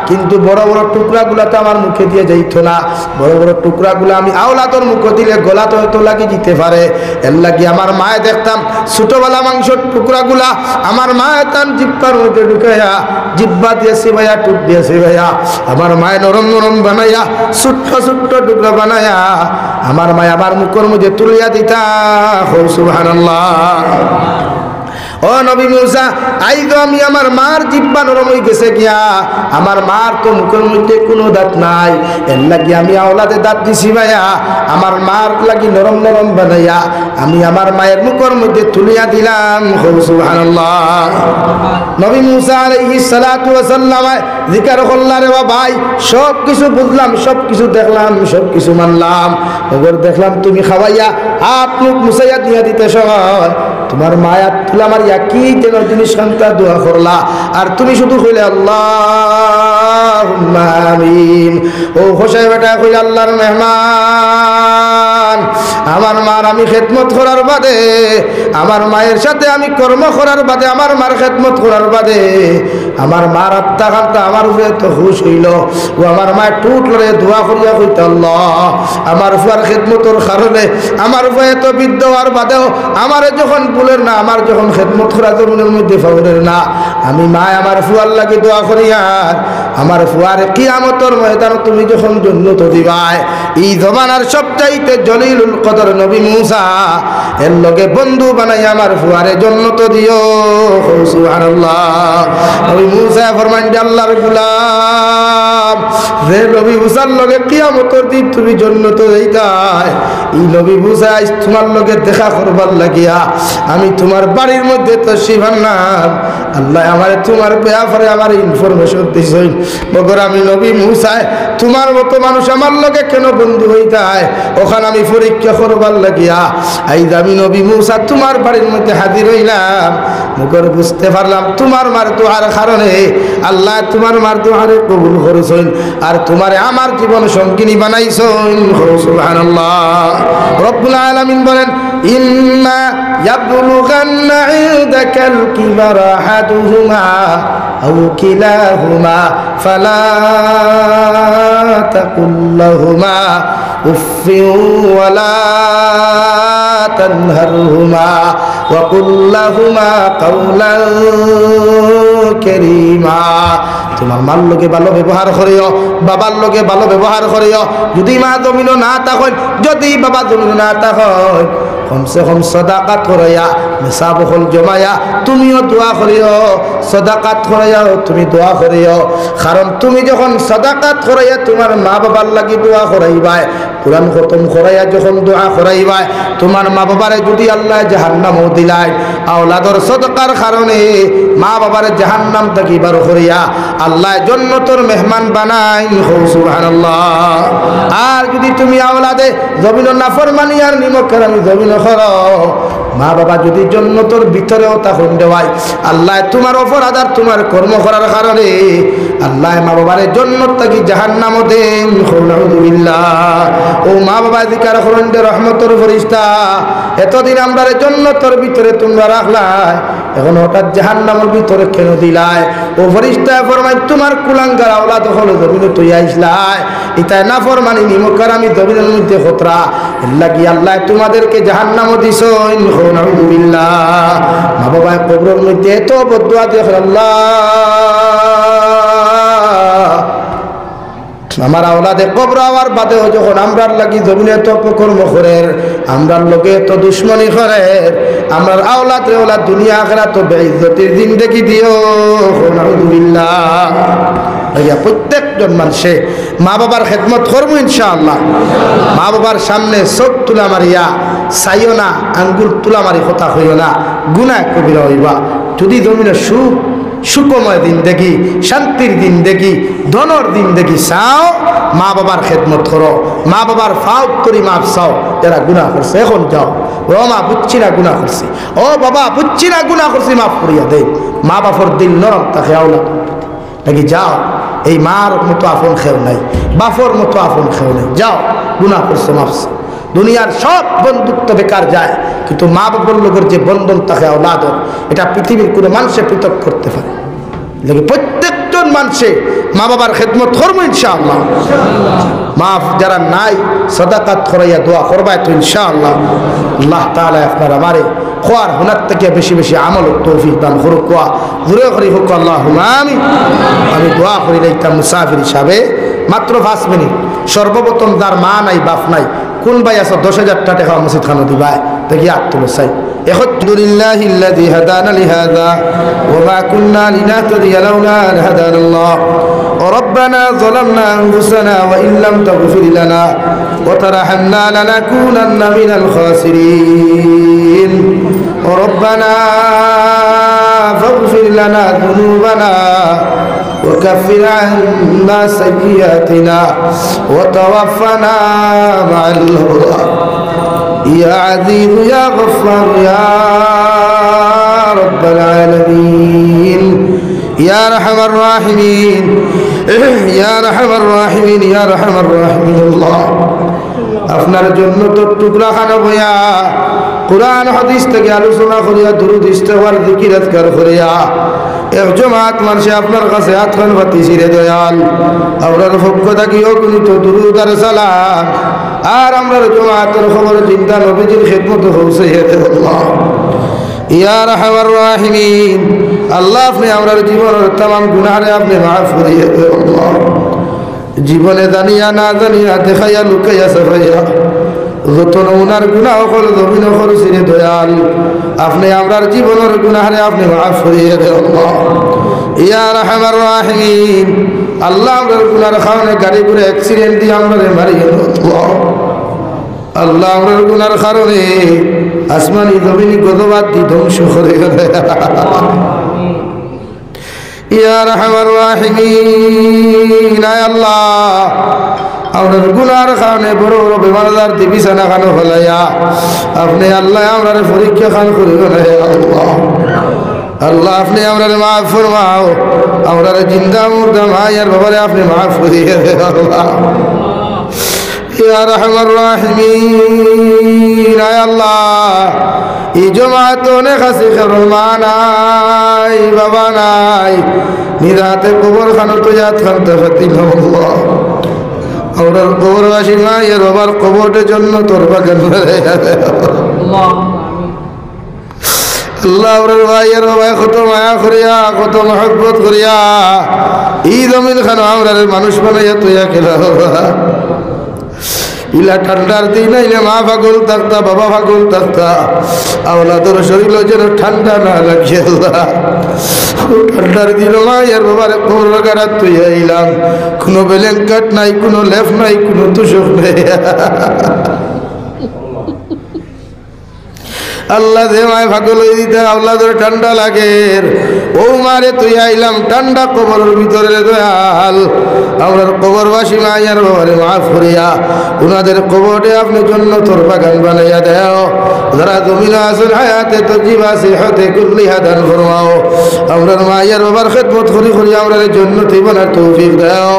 [SPEAKER 1] কিন্তু বড় বড় টুকরাগুলা তো আমার মুখে দিয়ে যাইত না, বড় বড় টুকরাগুলো আমি আওলাদের মুখে দিলে গলা তো হয়তো লাগি যেতে পারে। এর লাগি আমার মায়ে দেখতাম ছোটবেলা মাংসের টুকরাগুলা আমার মায়ে তার জিব্বার মধ্যে ঢুকাইয়া জিব্বা দিয়ে সিবাইয়া টুক দিয়ে সিবাইয়া আমার মায়ে নরম নরম বানাইয়া ছোট্ট ছোট্ট টুকরা বানাইয়া আমার মায়ে আবার মুখের মধ্যে তুলিয়া দিতা। সুবহানাল্লাহ। ও নবী মুসা আই তো আমি আমার মার জিব্বা নরম হয়ে গেছে গিয়া, আমার মার তো মুখের মধ্যে কোনো দাঁত নাই, এর লাগি আমি আওলাদে দাঁত দিছি ভাইয়া আমার মার লাগি নরম নরম বানাইয়া আমি আমার মায়ের মুখের মধ্যে তুলিয়া দিলাম। সুবহানাল্লাহ। নবী মুসা আলাইহিস সালাতু ওয়াস সালাম জিকির করলা রে ভাই সব কিছু বুঝলাম, সব কিছু দেখলাম, সব কিছু মানলাম, এবার দেখলাম তুমি খাওয়াইয়া হাত মুখ মুছাইয়া দিয়া দিতে সময় তোমার মায়া তুলে আমার কি যেন জিনিস সন্তান দোয়া করলা আর তুমি শুধু কইলে আল্লাহুম্মা আমিন। ও হোসাই বেটা কইলে আল্লাহর মেহমান আমার মার আমি খেদমত করার বাদে আমার মায়ের সাথে আমি কর্ম করার বাদে আমার মার খেদমত করার বাদে আমার মার আত্মা কান্তা আমার উপরে তো খুশ হইল, ও আমার মায়ের টুট লড়ে দোয়া করিয়া কইতে আল্লাহ আমার ফুয়ার খেদমতর কারণে আমার উপরে তো বৃদ্ধ হওয়ার বাদেও আমার যখন ভুলের না আমার যখন খেদমত করা জমিনের মধ্যে ফাউরের না আমি মায় আমার ফুয়ার লাগি দোয়া করি আর আমার ফুয়ার কিয়ামতের ময়দান তুমি যখন জান্নাত দিবাই এই জমানার সবচাইতে জলিলুল কদর নবী মুসা এর লগে বন্ধু বানাই আমার ফুয়ারে জান্নাত দিও। সুবহানাল্লাহ। নবী মুসা ফরমান আল্লাহর গোলাম সালাম যে নবী মুসার লগে কিয়ামতের দিন তুমি জান্নাতে যাইতাই এই নবী মুসা আজ তোমার লগে দেখা করবার লাগিয়া আমি তোমার বাড়ির মধ্যে তশরিফ আনলাম আল্লাহ আমারে তোমার ব্যাপারে আমার ইনফরমেশন দিছেন মগর আমি নবী মুসা তোমার মতো মানুষ আমার লগে কেন বন্ধু হইতাই ওখানে আমি পরীক্ষা করবার লাগিয়া আইজ আমি নবী মুসা তোমার বাড়ির মধ্যে হাজির হইলাম মগর বুঝতে পারলাম তোমার মার দোয়ার কারণে আল্লাহ তোমার মার দোয়ারে কবুল করেছেন আর তোমারে আমার জীবন সঙ্গিনী বানাইছেন সুবহানাল্লাহ রব্বুল আলামিন বলেন ইম্মা ইয়াবলুগান্না ইনদাকাল কিবারা আহাদুহুমা আও কিলাহুমা ফালা তাকুল লাহুমা উফফিন ওয়ালা তানহারহুমা ওয়া কুল লাহুমা কাওলান কারীমা তোমার মার লগে ভালো ব্যবহার করিও বাবার লগে ভালো ব্যবহার করিও যদি মা জমিনও না থাকেন যদি বাবা জমিনও না থাকেন কমসে কম সদাকাত করাইয়া মিছা বখল জমায়া তুমিও দোয়া করিও সদাকাত করাইয়াও তুমি দোয়া করিও কারণ তুমি যখন সদাকাত করাইয়া তোমার মা বাবার লাগি দোয়া করাইবাই কোরআন খতম করাইয়া যখন দোয়া করাইবাই তোমার মা বাবারে যদি আল্লাহ জাহান্নামও দিলাই আওলাদর সদকার কারণে মা বাবারে জাহান্নাম থেকে বার করিয়া আল্লাহ জান্নাতের মেহমান বানাই সুবহানাল্লাহ আর যদি তুমি আওলাদে জমিন নাফরমানি আর নিমকের আমি জমিন করো মা বাবা যদি জান্নাতের ভিতরেও তখন দেওয়াই আল্লাহ তোমার অপরাধ আর তোমার কর্ম করার কারণে আল্লাহ মা বাবারে জান্নাত থেকে জাহান্নামও দেন আলহামদুলিল্লাহ ও মা বাবা জিকার করেন যে রহমতের ফেরেশতা এতদিন আমরা জান্নাতের ভিতরে তোমরা রাখলাই এখন হঠাৎ জাহান্নামের ভিতরে কেন দিলাই ও ফেরেশতা ফরমায় তোমার কুলাঙ্গার আওলাদ হলো জমিনে তুই আইসলাই এটা না ফরমানি নিমকার আমি জমিনের মধ্যে খতরা লাগি আল্লাহ তোমাদেরকে জাহান্নামও দিছেন আলহামদুলিল্লাহ মা বাবা কবরের মধ্যে এত বদদুয়া দেখ আল্লাহ আমার আওলাদে কবর হওয়ার বাদেও যখন আমরার লাগি জমিনে তো কর্ম করে আমরার লোকে তো দুশ্মনী করে আমরার আওলাদ রে ওলা দুনিয়া আখিরাত তো বেইজ্জতির জিন্দেগি দিও আলহামদুলিল্লাহ প্রত্যেকজন মানুষে মা বাবার খেদমত করবো ইনশাআল্লাহ মা বাবার সামনে চোখ তুলা মারিয়া চাইও না আঙ্গুল তুলা মারি কথা হইও না গুনাহ কবিরা হইবা যদি জমিনে সুখময় দিন দেখি শান্তির দিন দেখি ধনর দিন দেখি চাও মা বাবার খেদমত করো মা বাবার ফাউত করি মাফ চাও যারা গুনাহ করছে এখন যাও ও মা বুঝছি না গুনাহ করছি ও বাবা বুঝছি না গুনাহ করছি মাফ করিয়া দে মা বাবার দিল নরম তাকে আওলা নাকি যাও এই মার মতো আপন খেও নাই বাপর মতো আপন খেও নাই যাও গুনাহ করছে মাফ দুনিয়ার সব বন্ধুত্ব বেকার যায় কিন্তু মা বাবার লোকের যে বন্ধন তাকে আওলাদর এটা পৃথিবীর কোনো মানুষে পৃথক করতে পারে প্রত্যেকজন মানুষে মা বাবার খেদমত করবো ইনশাআল্লাহ মাফ যারা নাই সাদাকাত করাইয়া দোয়া করবাই তো ইনশাআল্লাহ আল্লাহ তাআলা আপনার আমারে খোয়ার হুনার থেকে বেশি বেশি আমল তৌফিক দান করুক কোয়া দূরে করি হোক আল্লাহুম্মা আমিন আমি দোয়া করি রাইতাম মুসাফির হিসাবে মাত্র 5 মিনিট সর্বপ্রথম যার মা নাই বাপ নাই কোন ভাই আছে 10,000 টাকা মসজিদ খানো দিবাই দেখি আত্মলো চাই আলহামদুলিল্লাহিল্লাযী হাদানা লিহাযা ওয়া মা কুন্না লিনাহতাদিয়া লাউলা আন হাদানাল্লাহ ربنا ظلمنا أنفسنا وإن لم تغفر لنا وترحمنا لنكونن من الخاسرين ربنا فاغفر لنا ذنوبنا وكفر عنا سيئاتنا وتوفنا مع الأبرار يا عزيز يا غفار يا رب العالمين يا أرحم الراحمين يا أرحم الراحمين يا أرحم الراحمين الله আপনার জন্য তো টুকরা খানা বইয়া কোরআন হাদিস থেকে আলোচনা করিয়া দুরূদ ইস্তিগফার জিকির আজকার করিয়া এক জমাত মানুষে আপনার কাছে হাতখান বাতি ছিঁড়ে দয়াল আপনার পক্ষ থাকিও কিন্তু দুরূদ আর সালাম আর আমরা জমাতের খবর চিন্তা নবীজির খেদমত পৌঁছাইয়া দেব আল্লাহ ইয়া আরহামার রাহিমিন আল্লাহ আপনি আমার জীবনের तमाम গুনাহরে আপনি মাফ করিয়ে দেন আল্লাহ জীবনে জানিয়া না জানিয়া দেখাইয়া লুকাইয়া সাফাইয়া যত নমুনার গুনাহ হল জমিন হল ছিঁড়ে দয়াল আপনি আমার জীবনের গুনাহরে আপনি মাফ করিয়ে দেন আল্লাহ ইয়া আরহামার রাহিমিন আল্লাহ আমরা গুনার কারণে গাড়ি করে অ্যাক্সিডেন্ট দিয়ে আমরা মারিয়ে আল্লাহ আমরা গুনার কারণে আসমানি জমিনি গদবাদ দিয়ে ধ্বংস করে গেলে ইয়া রাহমার রাহিমিন আয় আল্লাহ আমরা গুনার কারণে বড় বড় বেমারদার বিছানা খানো ফলাইয়া আপনি আল্লাহ আমরা পরীক্ষা খান করিবেন আল্লাহ আল্লাহ আপনি আমরা মাফ ফরমাও আমরা জিন্দা মুর্দা মায়ের বাবারে আপনি মাফ করিয়ে দেন আল্লাহ ইয়া রাহমার রাহিমিন আয় আল্লাহ এই জমাত অনেক আছে মা নাই বাবা নাই নিরাতে কবর খানো তো ইয়াদ খানতে ফাতিল আল্লাহ আমরা কবরবাসী মায়ের বাবার কবরের জন্য তোর বাগান আল্লাহ আমরা ভাইয়ের বাবা কত মায়া করিয়া কত মহব্বত করিয়া এই জমিন খানো আমরা মানুষ বানাইয়া তুইয়া খেলা ইলা ঠান্ডার দিন আইলে মা পাগল থাকতা বাবা পাগল থাকতা আওলাদের শরীর যেন ঠান্ডা না লাগে ঠান্ডার দিন মায়ের বাবার কবর গাড়া তুই আইলাম কোনো ব্ল্যাঙ্কেট নাই কোনো লেফ নাই কোনো তুষক নেই আল্লাহ দে মায় পাগল হয়ে দিতে আওলাদের ঠান্ডা লাগে ও মারে তুই আইলাম ঠান্ডা কবরের ভিতরে দয়াল আমরা কবরবাসী মায়ের বাবারে মাফ করিয়া উনাদের কবরে আপনি জন্য তোর বাগান বানাইয়া দেও যারা জমিনে আছেন হায়াতে তো জীবা সেহতে কুল্লি হাদান ফরমাও আমরা মায়ের বাবার খেদমত করি করি আমরা জন্য তুই বানার তৌফিক দেও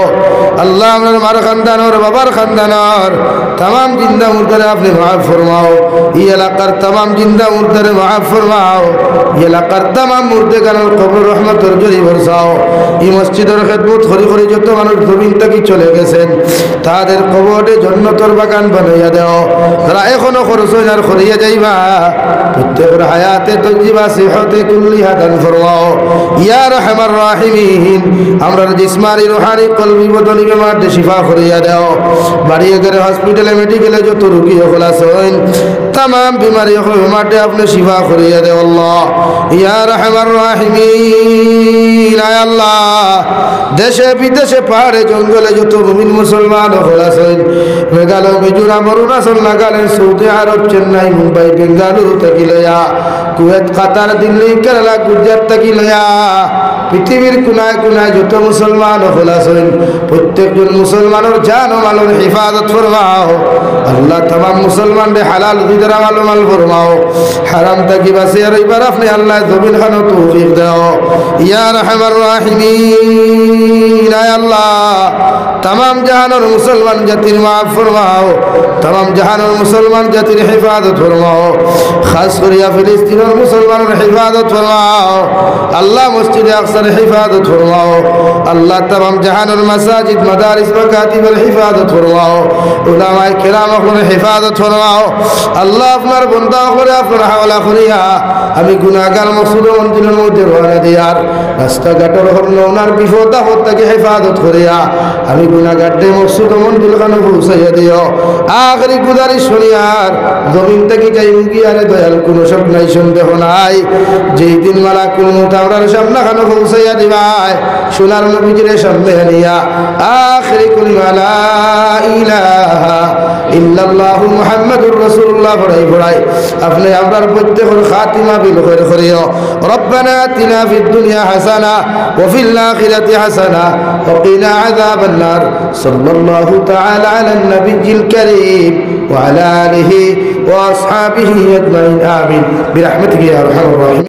[SPEAKER 1] আল্লাহ আমরা মার খানদানর বাবার খানদানর তাম জিন্দা মুর্দারে আপনি মাফ ফরমাও এই এলাকার তাম জিন্দা মুর্দারে মাফ ফরমাও এই এলাকার তাম মুর্দে কারণ কবর রহমতের জরি বরসাও এই মসজিদের খেদমত করি করি যত মানুষ জমিন থেকে চলে গেছেন তাদের কবরে জন্নতর বাগান বানাইয়া দেও তারা এখনো খরচ আর করিয়া যাইবা প্রত্যেকের হায়াতে তজিবা সিহতে কুল্লি হাদান ফরমাও ইয়া রাহমার রাহিমিন আমরা জিসমানি রুহানি কলবি বদনি বেমারতে শিফা করিয়া দাও বাড়ি ঘরে হসপিটালে মেডিকেলে যত রোগী হল আছেন তাম বিমারি হল বেমারতে আপনি শিফা করিয়া দেও আল্লাহ ইয়া রাহমার রাহিমিন আয় আল্লাহ দেশে বিদেশে পাহাড়ে জঙ্গলে যত মুমিন মুসলমান হল আছেন মেঘালয় মিজোরাম অরুণাচল নাগাল্যান্ড সৌদি আরব চেন্নাই মুম্বাই বেঙ্গালুরু থেকে লয়া কুয়েত কাতার দিল্লি কেরালা গুজরাট থেকে লয়া পৃথিবীর কোনায় কোনায় যত মুসলমান হল আছেন প্রত্যেকজন মুসলমানের জান ও মালের হিফাজত ফরমাও আল্লাহ तमाम মুসলমানদের হালাল রিজক মাল ফরমাও হারাম থেকে বাঁচিয়ে রইবার আপনি আল্লাহ জমিন খানো তৌফিক দাও ইয়া রাহমার রাহিমিন আয় আল্লাহ तमाम জাহানের মুসলমান জাতির মাফ ফরমাও तमाम জাহানের মুসলমান জাতির হিফাজত ফরমাও খাস করিয়া ফিলিস্তিনের মুসলমানের হিফাজত ফরমাও আল্লাহ মসজিদে আকসার হিফাজত ফরমাও আল্লাহ तमाम জাহানের মাসাজিদ মাদারিস মাকাতিবের হিফাজত ফরমাও উলামায়ে কিরাম আপনার হিফাজত ফরমাও আল্লাহ আপনার বান্দা করে আপনার হাওলা করিয়া আমি গুনাহগার মকসুদ মন্দিরের মধ্যে রওনা দিয়ার রাস্তাঘাটের হরনার বিপদ আপদ থেকে হিফাজত করিয়া আমি গুনাহগারদের মকসুদ মন্দির খানে পৌঁছাইয়া দিও আখরি গুজারিশ শুনিয়ার জমিন থেকে যাই গিয়ারে দয়াল কোনো সব নাই সন্দেহ নাই যেই দিন মালাকুল মউত আমরার সামনে খানে পৌঁছাইয়া দিবাই সোনার নবীজির সামনে আনিয়া আখরি কালিমা লা ইলাহা ইল্লাল্লাহু মুহাম্মাদুর রাসূলুল্লাহ পড়াই আপনি আমরার প্রত্যেকের খাতিমা বিল খায়র করিও রব্বানা আতিনা ফিদ দুনিয়া হাসানা ওয়া ফিল আখিরাতি হাসানা ওয়া কিনা আযাবান নার সাল্লাল্লাহু তাআলা আলান নাবিয়্যিল কারীম ওয়া আলা আলিহি ওয়া আসহাবিহি আজমাইন আমিন বিরহমাতিকা ইয়া আরহামার রাহিমিন।